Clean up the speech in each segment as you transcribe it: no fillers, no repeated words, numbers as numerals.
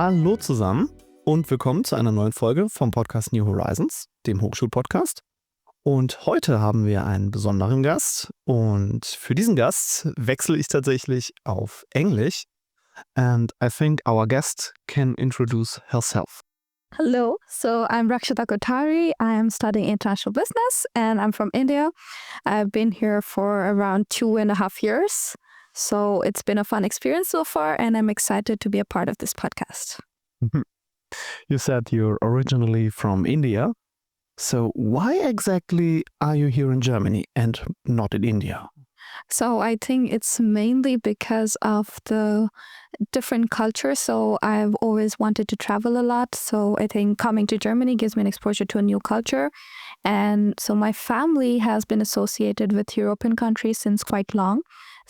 Hallo zusammen und willkommen zu einer neuen Folge vom Podcast New Horizons, dem Hochschulpodcast. Und heute haben wir einen besonderen Gast und für diesen Gast wechsle ich tatsächlich auf Englisch. And I think our guest can introduce herself. Hello, so I'm Vrakshita Kothari. I am studying international business and I'm from India. I've been here for around 2.5 years. So it's been a fun experience so far and I'm excited to be a part of this podcast. You said you're originally from India. So why exactly are you here in Germany and not in India? So I think it's mainly because of the different cultures. So I've always wanted to travel a lot. So I think coming to Germany gives me an exposure to a new culture. And so my family has been associated with European countries since quite long.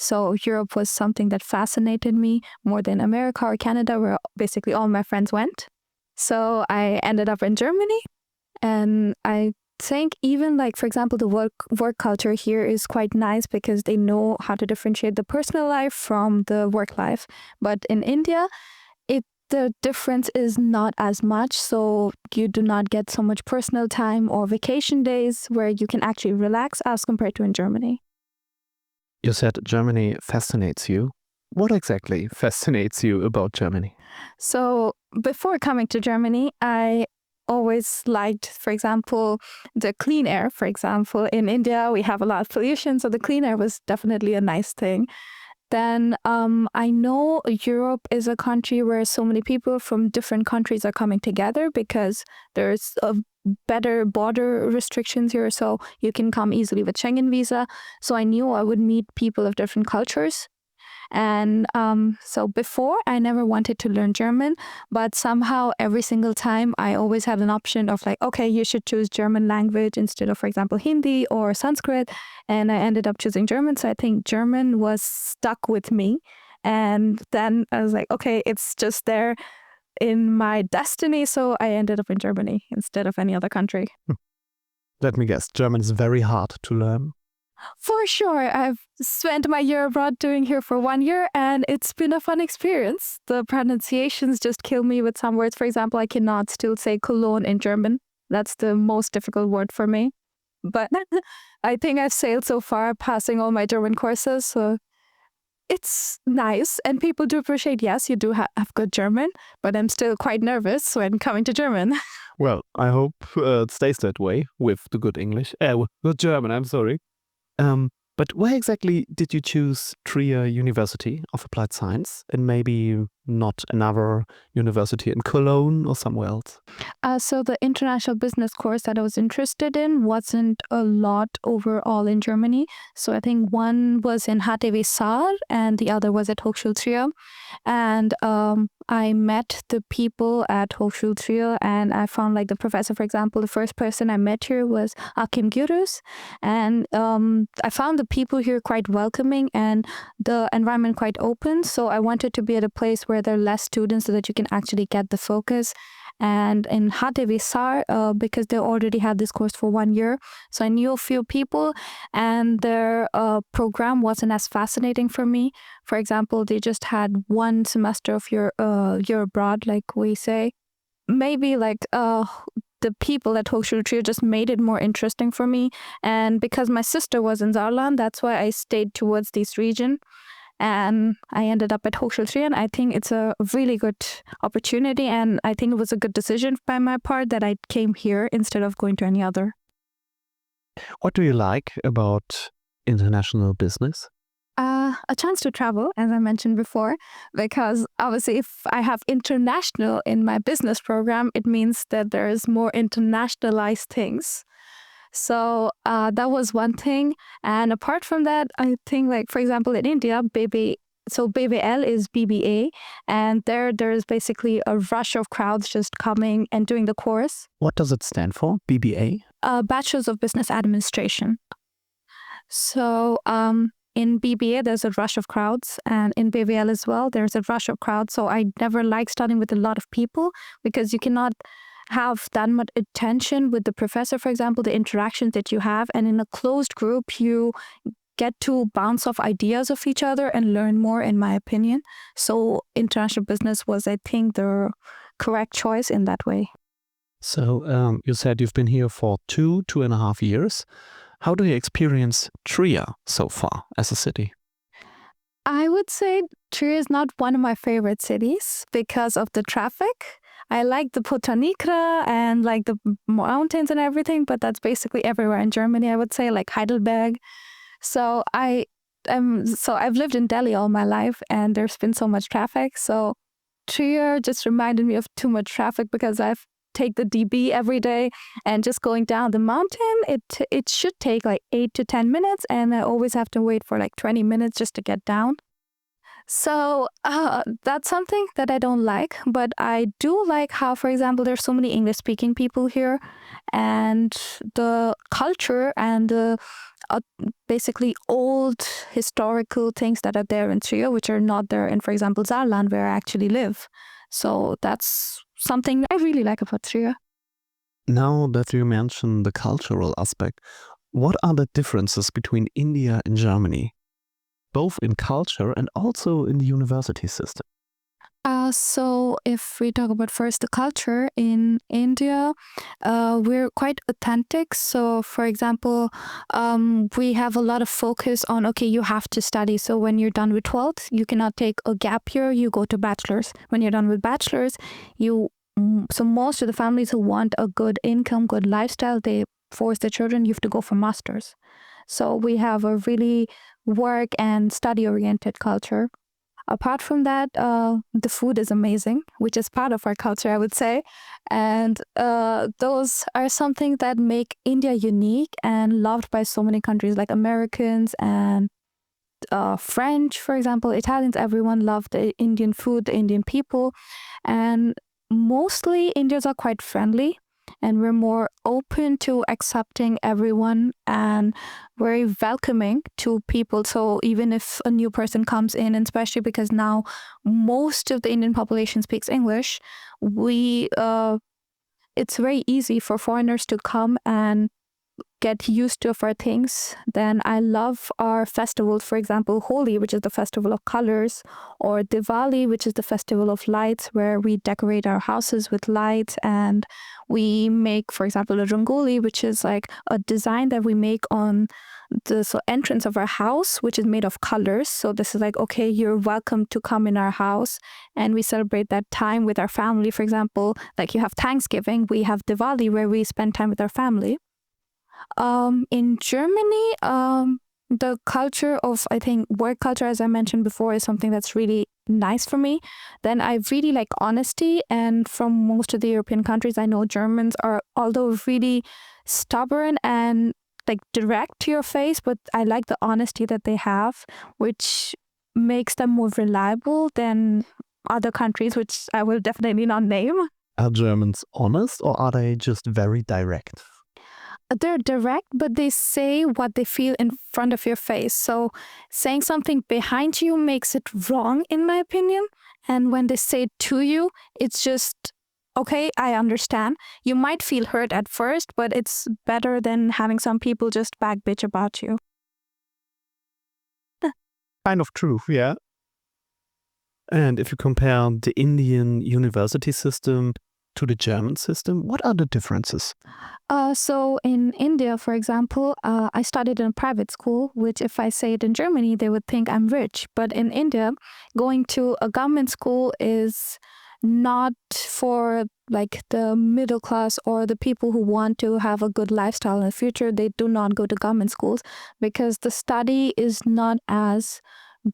So Europe was something that fascinated me more than America or Canada, where basically all my friends went. So I ended up in Germany, and I think even like, for example, the work culture here is quite nice because they know how to differentiate the personal life from the work life. But in India, the difference is not as much. So you do not get so much personal time or vacation days where you can actually relax as compared to in Germany. You said Germany fascinates you. What exactly fascinates you about Germany? So before coming to Germany, I always liked, for example, the clean air. For example, in India, we have a lot of pollution, so the clean air was definitely a nice thing. Then I know Europe is a country where so many people from different countries are coming together because there's better border restrictions here, so you can come easily with Schengen visa. So I knew I would meet people of different cultures. And so before, I never wanted to learn German, but somehow every single time I always had an option of like, okay, you should choose German language instead of, for example, Hindi or Sanskrit. And I ended up choosing German. So I think German was stuck with me. And then I was like, okay, it's just there in my destiny. So I ended up in Germany instead of any other country. Let me guess, German is very hard to learn. For sure. I've spent my year abroad doing here for 1 year and it's been a fun experience. The pronunciations just kill me with some words. For example, I cannot still say Cologne in German. That's the most difficult word for me. But I think I've sailed so far, passing all my German courses. So it's nice. And people do appreciate, yes, you do have good German, but I'm still quite nervous when coming to German. Well, I hope it stays that way with the good English. With German, I'm sorry. But where exactly did you choose Trier University of Applied Science and maybe not another university in Cologne or somewhere else? So the international business course that I was interested in wasn't a lot overall in Germany. So I think one was in HTW Saar and the other was at Hochschule Trier. And I met the people at Hochschule Trier and I found like the professor, for example, the first person I met here was Akim Gürüz. And I found the people here quite welcoming and the environment quite open. So I wanted to be at a place where there are less students so that you can actually get the focus. And in HTW Saar, because they already had this course for 1 year, so I knew a few people and their program wasn't as fascinating for me. For example, they just had 1 semester of year abroad, like we say. Maybe like the people at Hochschule Trier just made it more interesting for me. And because my sister was in Saarland, that's why I stayed towards this region. And I ended up at Hochschule Trier, and I think it's a really good opportunity. And I think it was a good decision by my part that I came here instead of going to any other. What do you like about international business? A chance to travel, as I mentioned before, because obviously if I have international in my business program, it means that there is more internationalized things. So that was one thing. And apart from that, I think like, for example, in India, BBL is BBA, and there is basically a rush of crowds just coming and doing the course. What does it stand for, BBA? Bachelor's of Business Administration. So in BBA, there's a rush of crowds, and in BBL as well, there's a rush of crowds. So I never like studying with a lot of people because you cannot have that much attention with the professor, for example, the interactions that you have. And in a closed group, you get to bounce off ideas of each other and learn more, in my opinion. So international business was, I think, the correct choice in that way. So you said you've been here for 2.5 years. How do you experience Trier so far as a city? I would say Trier is not one of my favorite cities because of the traffic. I like the Botanikra and like the mountains and everything, but that's basically everywhere in Germany, I would say, like Heidelberg. So I've lived in Delhi all my life and there's been so much traffic. So Trier just reminded me of too much traffic because I've take the DB every day, and just going down the mountain, it should take like 8 to 10 minutes, and I always have to wait for like 20 minutes just to get down. So that's something that I don't like, but I do like how, for example, there's so many English-speaking people here, and the culture and the basically old historical things that are there in Trier, which are not there in, for example, Saarland, where I actually live. So that's something I really like about Trier. Now that you mention the cultural aspect, what are the differences between India and Germany, both in culture and also in the university system? So if we talk about first the culture in India, we're quite authentic. So for example, we have a lot of focus on, okay, you have to study. So when you're done with 12th, you cannot take a gap year, you go to bachelor's. When you're done with bachelor's, so most of the families who want a good income, good lifestyle, they force their children, you have to go for master's. So we have a really work and study-oriented culture. Apart from that, the food is amazing, which is part of our culture, I would say. And those are something that make India unique and loved by so many countries, like Americans and French, for example, Italians. Everyone loved the Indian food, the Indian people. And mostly Indians are quite friendly, and we're more open to accepting everyone and very welcoming to people. So even if a new person comes in, and especially because now most of the Indian population speaks English, it's very easy for foreigners to come and get used to our things. Then I love our festivals, for example, Holi, which is the festival of colors, or Diwali, which is the festival of lights, where we decorate our houses with lights, and we make, for example, a rangoli, which is like a design that we make on the entrance of our house, which is made of colors. So this is like, okay, you're welcome to come in our house, and we celebrate that time with our family. For example, like you have Thanksgiving, we have Diwali, where we spend time with our family. In Germany, the culture of, I think, work culture, as I mentioned before, is something that's really nice for me. Then I really like honesty, and from most of the European countries, I know Germans are, although really stubborn and like direct to your face, but I like the honesty that they have, which makes them more reliable than other countries, which I will definitely not name. Are Germans honest, or are they just very direct? They're direct, but they say what they feel in front of your face. So saying something behind you makes it wrong, in my opinion. And when they say it to you, it's just, okay, I understand. You might feel hurt at first, but it's better than having some people just back bitch about you. Kind of true, yeah. And if you compare the Indian university system to the German system, what are the differences? So in India, for example, I studied in a private school, which if I say it in Germany, they would think I'm rich. But in India, going to a government school is not for like the middle class or the people who want to have a good lifestyle in the future. They do not go to government schools because the study is not as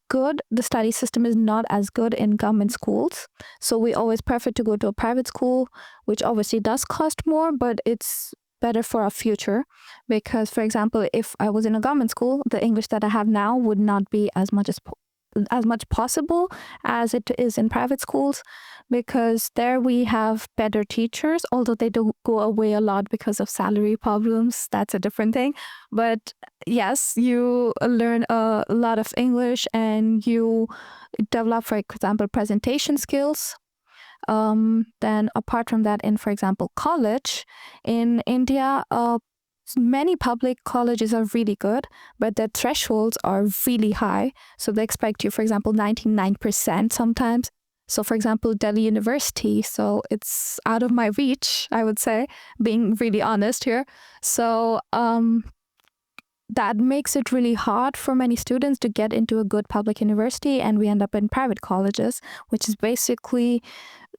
good. The study system is not as good in government schools. So we always prefer to go to a private school, which obviously does cost more, but it's better for our future. Because, for example, if I was in a government school, the English that I have now would not be as much possible as it is in private schools, because there we have better teachers, although they do go away a lot because of salary problems. That's a different thing. But yes, you learn a lot of English and you develop, for example, presentation skills. Then apart from that, in, for example, college in India, Many public colleges are really good, but their thresholds are really high. So they expect you, for example, 99% sometimes. So, for example, Delhi University, so it's out of my reach, I would say, being really honest here. So that makes it really hard for many students to get into a good public university, and we end up in private colleges, which is basically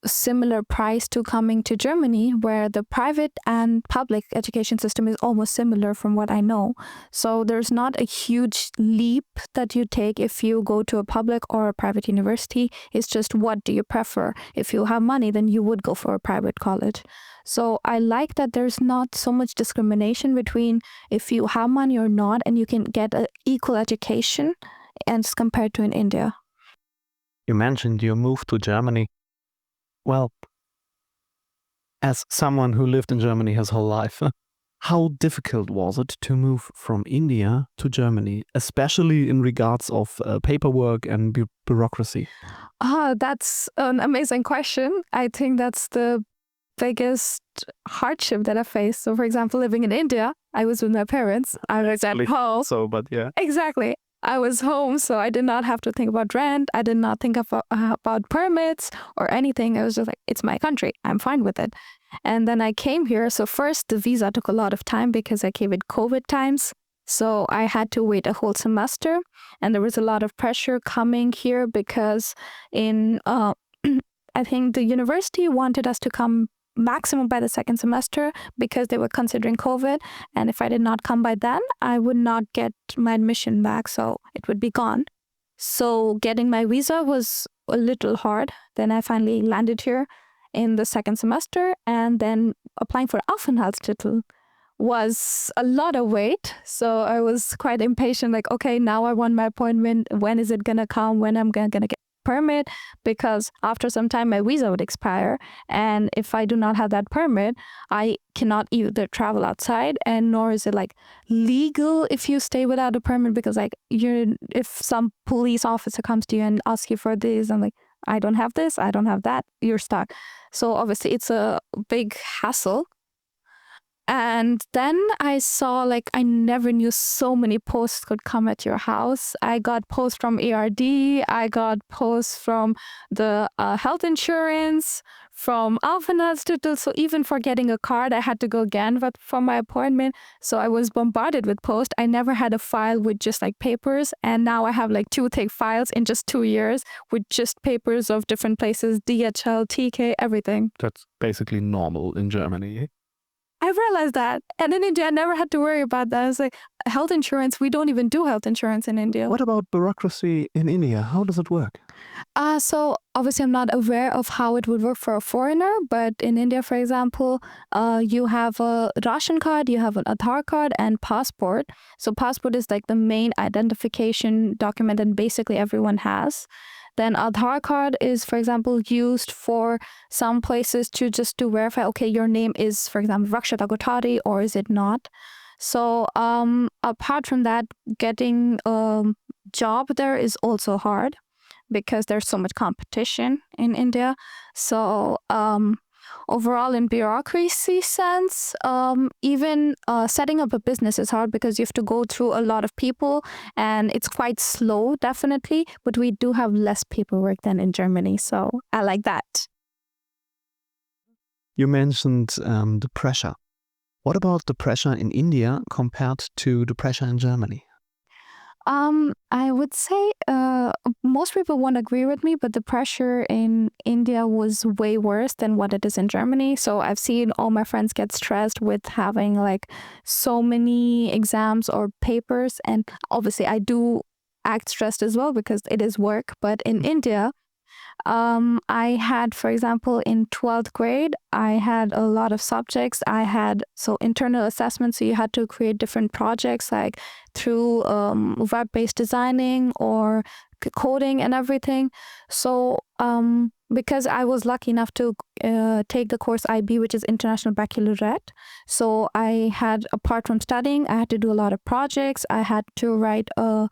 similar price to coming to Germany, where the private and public education system is almost similar from what I know. So there's not a huge leap that you take if you go to a public or a private university. It's just, what do you prefer? If you have money, then you would go for a private college. So I like that there's not so much discrimination between if you have money or not, and you can get an equal education as compared to in India. You mentioned your move to Germany. Well, as someone who lived in Germany his whole life, how difficult was it to move from India to Germany, especially in regards of paperwork and bureaucracy? That's an amazing question. I think that's the biggest hardship that I faced. So, for example, living in India, I was with my parents. I was at home. So, but yeah. Exactly. I was home, so I did not have to think about rent. I did not think about permits or anything. I was just like, it's my country. I'm fine with it. And then I came here. So first, the visa took a lot of time because I came at COVID times. So I had to wait a whole semester. And there was a lot of pressure coming here because I think the university wanted us to come maximum by the second semester because they were considering COVID. And if I did not come by then, I would not get my admission back. So it would be gone. So getting my visa was a little hard. Then I finally landed here in the second semester, and then applying for Aufenthaltstitel was a lot of wait. So I was quite impatient, like, okay, now I want my appointment. When is it going to come? When I'm going to get permit? Because after some time my visa would expire, and if I do not have that permit, I cannot either travel outside, and nor is it like legal if you stay without a permit, because like if some police officer comes to you and asks you for this, and like, I don't have this, I don't have that, you're stuck. So obviously it's a big hassle. And then I saw, like, I never knew so many posts could come at your house. I got posts from ARD, I got posts from the health insurance, from Aufenthaltstitel. So even for getting a card, I had to go again for my appointment. So I was bombarded with posts. I never had a file with just like papers. And now I have like 2 thick files in just 2 years with just papers of different places, DHL, TK, everything. That's basically normal in Germany. I realized that. And in India, I never had to worry about that. It's like health insurance. We don't even do health insurance in India. What about bureaucracy in India? How does it work? So obviously, I'm not aware of how it would work for a foreigner. But in India, for example, you have a ration card, you have an Aadhaar card, and passport. So passport is like the main identification document that basically everyone has. Then Aadhaar card is, for example, used for some places to verify, okay, your name is, for example, Vrakshita Kothari, or is it not? So apart from that, getting a job there is also hard because there's so much competition in India. So overall, in bureaucracy sense, even setting up a business is hard because you have to go through a lot of people, and it's quite slow, definitely, but we do have less paperwork than in Germany, so I like that. You mentioned the pressure. What about the pressure in India compared to the pressure in Germany? I would say most people won't agree with me, but the pressure in India was way worse than what it is in Germany. So I've seen all my friends get stressed with having like so many exams or papers. And obviously I do act stressed as well because it is work. But in India, I had, for example, in 12th grade, I had a lot of subjects. I had internal assessments, so you had to create different projects like through web-based designing or coding and everything. So because I was lucky enough to take the course IB, which is International Baccalaureate, so I had, apart from studying, I had to do a lot of projects. I had to write a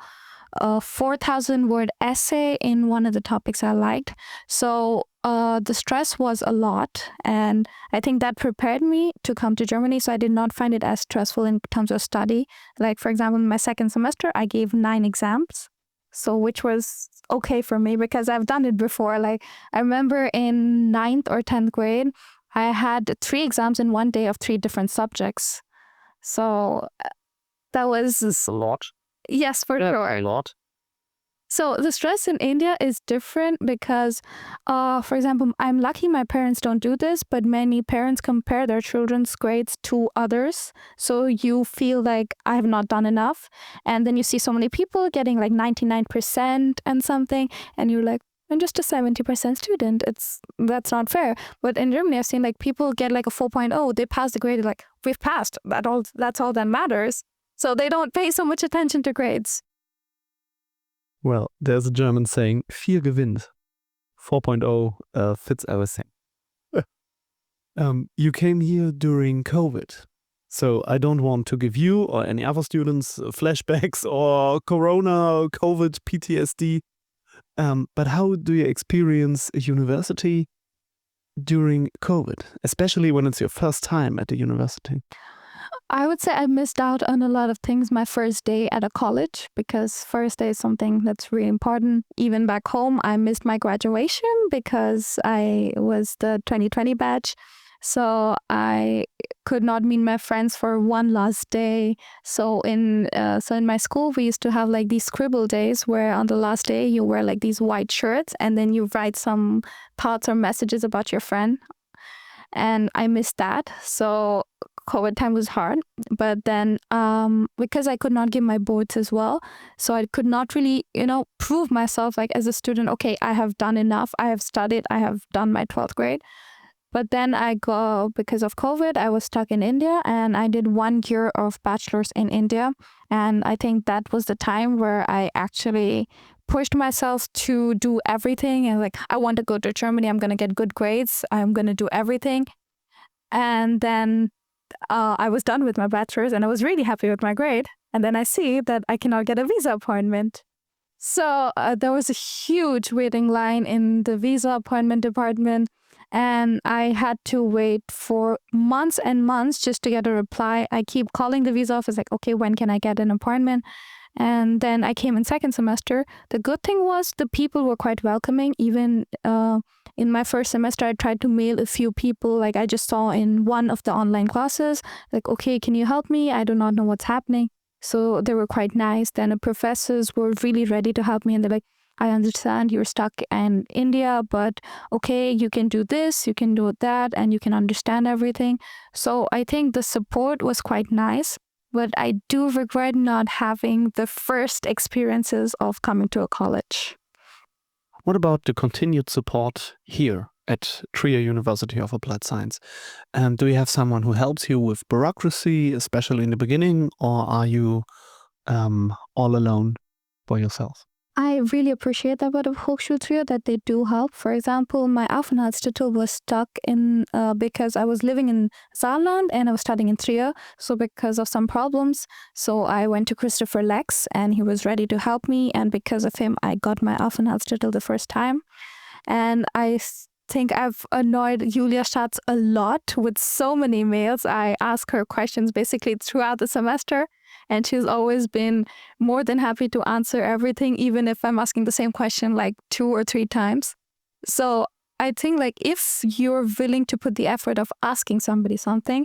4,000 word essay in one of the topics I liked. So the stress was a lot, and I think that prepared me to come to Germany. So I did not find it as stressful in terms of study. Like, for example, in my second semester, I gave 9 exams. So which was okay for me because I've done it before. Like, I remember in 9th or 10th grade, I had 3 exams in one day of 3 different subjects. So that was... It's a lot. Yes, for sure. A lot. So the stress in India is different because, for example, I'm lucky my parents don't do this, but many parents compare their children's grades to others. So you feel like I have not done enough. And then you see so many people getting like 99% and something, and you're like, I'm just a 70% student. That's not fair. But in Germany, I've seen like people get like a 4.0, they pass the grade, like, we've passed. That's all that matters. So they don't pay so much attention to grades. Well, there's a German saying, 4 gewinnt. 4.0 fits everything. You came here during COVID. So I don't want to give you or any other students flashbacks or Corona, COVID, PTSD. But how do you experience a university during COVID, especially when it's your first time at the university? I would say I missed out on a lot of things my first day at a college, because first day is something that's really important. Even back home, I missed my graduation because I was the 2020 batch. So I could not meet my friends for one last day. So in my school, we used to have like these scribble days where on the last day you wear like these white shirts and then you write some thoughts or messages about your friend. And I missed that. So COVID time was hard. But then because I could not give my boards as well, so I could not really, prove myself like as a student, okay, I have done enough. I have studied. I have done my 12th grade. But then because of COVID, I was stuck in India and I did 1 year of bachelor's in India. And I think that was the time where I actually pushed myself to do everything. And like, I want to go to Germany. I'm going to get good grades. I'm going to do everything. And then I was done with my bachelor's and I was really happy with my grade. And then I see that I cannot get a visa appointment. So there was a huge waiting line in the visa appointment department. And I had to wait for months and months just to get a reply. I keep calling the visa office like, okay, when can I get an appointment? And then I came in second semester. The good thing was the people were quite welcoming. Even in my first semester, I tried to mail a few people. Like I just saw in one of the online classes, like, okay, can you help me? I do not know what's happening. So they were quite nice. Then the professors were really ready to help me. And they're like, I understand you're stuck in India, but okay, you can do this, you can do that, and you can understand everything. So I think the support was quite nice, but I do regret not having the first experiences of coming to a college. What about the continued support here at Trier University of Applied Science? Do you have someone who helps you with bureaucracy, especially in the beginning, or are you all alone by yourself? I really appreciate that about Hochschule Trier, that they do help. For example, my Aufenthaltstitel was stuck in because I was living in Saarland and I was studying in Trier. So because of some problems, so I went to Christopher Lex and he was ready to help me. And because of him, I got my Aufenthaltstitel the first time. And I think I've annoyed Julia Schatz a lot with so many mails. I ask her questions basically throughout the semester. And she's always been more than happy to answer everything, even if I'm asking the same question like 2 or 3 times. So I think like if you're willing to put the effort of asking somebody something,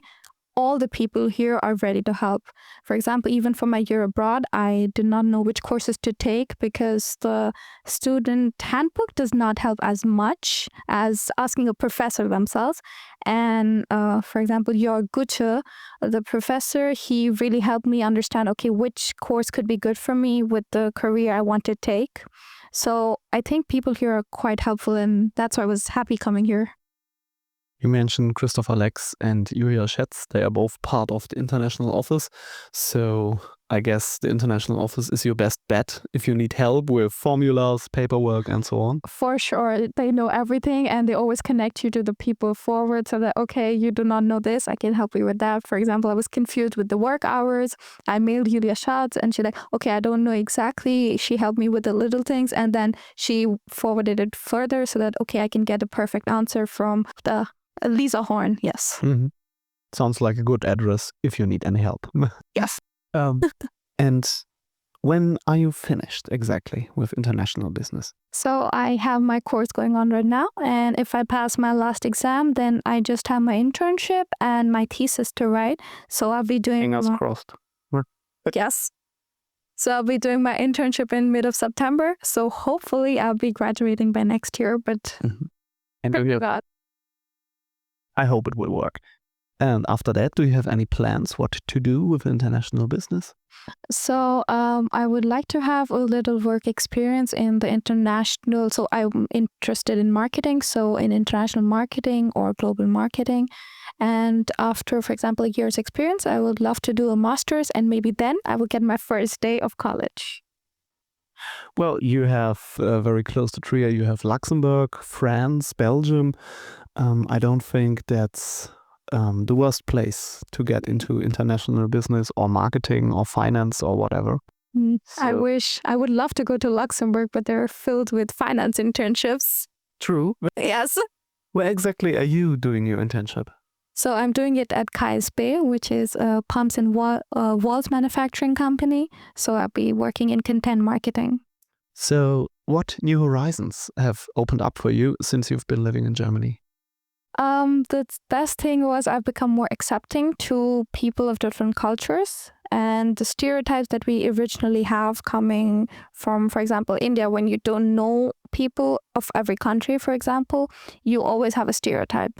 all the people here are ready to help. For example, even for my year abroad, I did not know which courses to take because the student handbook does not help as much as asking a professor themselves. And for example, Jörg Gutsche, the professor, he really helped me understand, okay, which course could be good for me with the career I want to take. So I think people here are quite helpful, and that's why I was happy coming here. You mentioned Christopher Lex and Julia Schatz. They are both part of the international office. So I guess the international office is your best bet if you need help with formulas, paperwork, and so on. For sure. They know everything and they always connect you to the people forward so that, okay, you do not know this, I can help you with that. For example, I was confused with the work hours. I mailed Julia Schatz and she's like, okay, I don't know exactly. She helped me with the little things and then she forwarded it further so that, okay, I can get a perfect answer from the Lisa Horn. Yes. Mm-hmm. Sounds like a good address if you need any help. Yes. And when are you finished exactly with international business? So I have my course going on right now. And if I pass my last exam, then I just have my internship and my thesis to write. So I'll be doing... Fingers crossed. Yes. So I'll be doing my internship in mid of September. So hopefully I'll be graduating by next year. But And God. I hope it will work. And after that, do you have any plans what to do with international business? So I would like to have a little work experience in the international. So I'm interested in marketing. So in international marketing or global marketing. And after, for example, a year's experience, I would love to do a master's. And maybe then I will get my first day of college. Well, you have very close to Trier, you have Luxembourg, France, Belgium. I don't think that's the worst place to get into international business or marketing or finance or whatever. I would love to go to Luxembourg, but they're filled with finance internships. True. Yes. Where exactly are you doing your internship? So I'm doing it at KSB, which is a pumps and walls manufacturing company. So I'll be working in content marketing. So what new horizons have opened up for you since you've been living in Germany? The best thing was I've become more accepting to people of different cultures and the stereotypes that we originally have coming from, for example, India. When you don't know people of every country, for example, you always have a stereotype.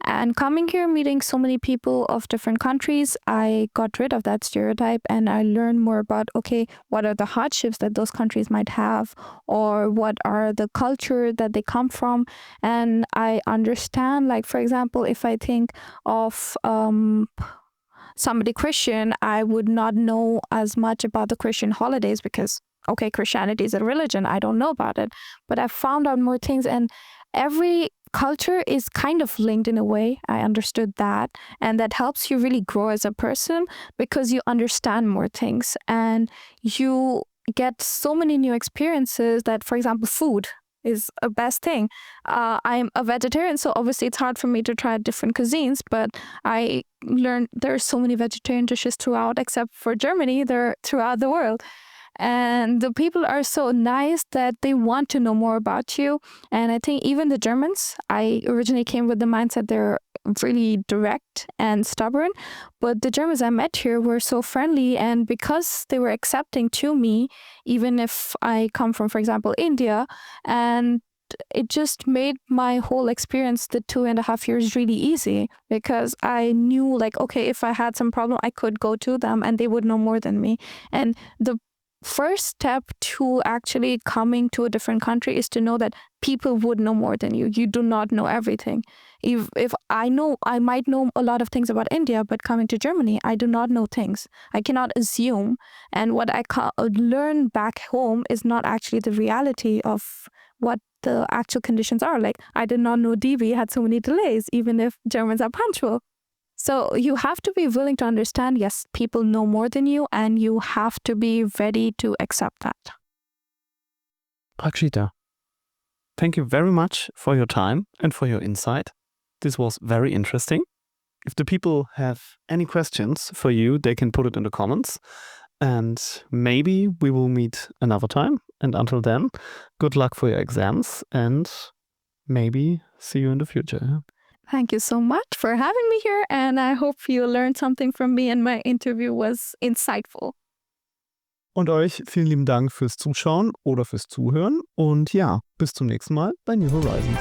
And coming here, meeting so many people of different countries, I got rid of that stereotype and I learned more about, okay, what are the hardships that those countries might have or what are the culture that they come from. And I understand, like, for example, if I think of somebody Christian, I would not know as much about the Christian holidays because, okay, Christianity is a religion. I don't know about it. But I found out more things and every culture is kind of linked in a way. I understood that. And that helps you really grow as a person because you understand more things and you get so many new experiences that, for example, food is a best thing. I'm a vegetarian, so obviously it's hard for me to try different cuisines, but I learned there are so many vegetarian dishes throughout, except for Germany, they're throughout the world. And the people are so nice that they want to know more about you. And I think even the Germans, I originally came with the mindset they're really direct and stubborn, but the Germans I met here were so friendly, and because they were accepting to me, even if I come from, for example, India, and it just made my whole experience, the 2.5 years, really easy because I knew, like, okay, if I had some problem, I could go to them and they would know more than me. And the first step to actually coming to a different country is to know that people would know more than you. You do not know everything. If I know, I might know a lot of things about India, but coming to Germany, I do not know things. I cannot assume. And what I learn back home is not actually the reality of what the actual conditions are. Like, I did not know DB had so many delays, even if Germans are punctual. So you have to be willing to understand, yes, people know more than you, and you have to be ready to accept that. Vrakshita, thank you very much for your time and for your insight. This was very interesting. If the people have any questions for you, they can put it in the comments. And maybe we will meet another time. And until then, good luck for your exams and maybe see you in the future. Thank you so much for having me here, and I hope you learned something from me and my interview was insightful. Und euch vielen lieben Dank fürs Zuschauen oder fürs Zuhören und ja, bis zum nächsten Mal bei New Horizons.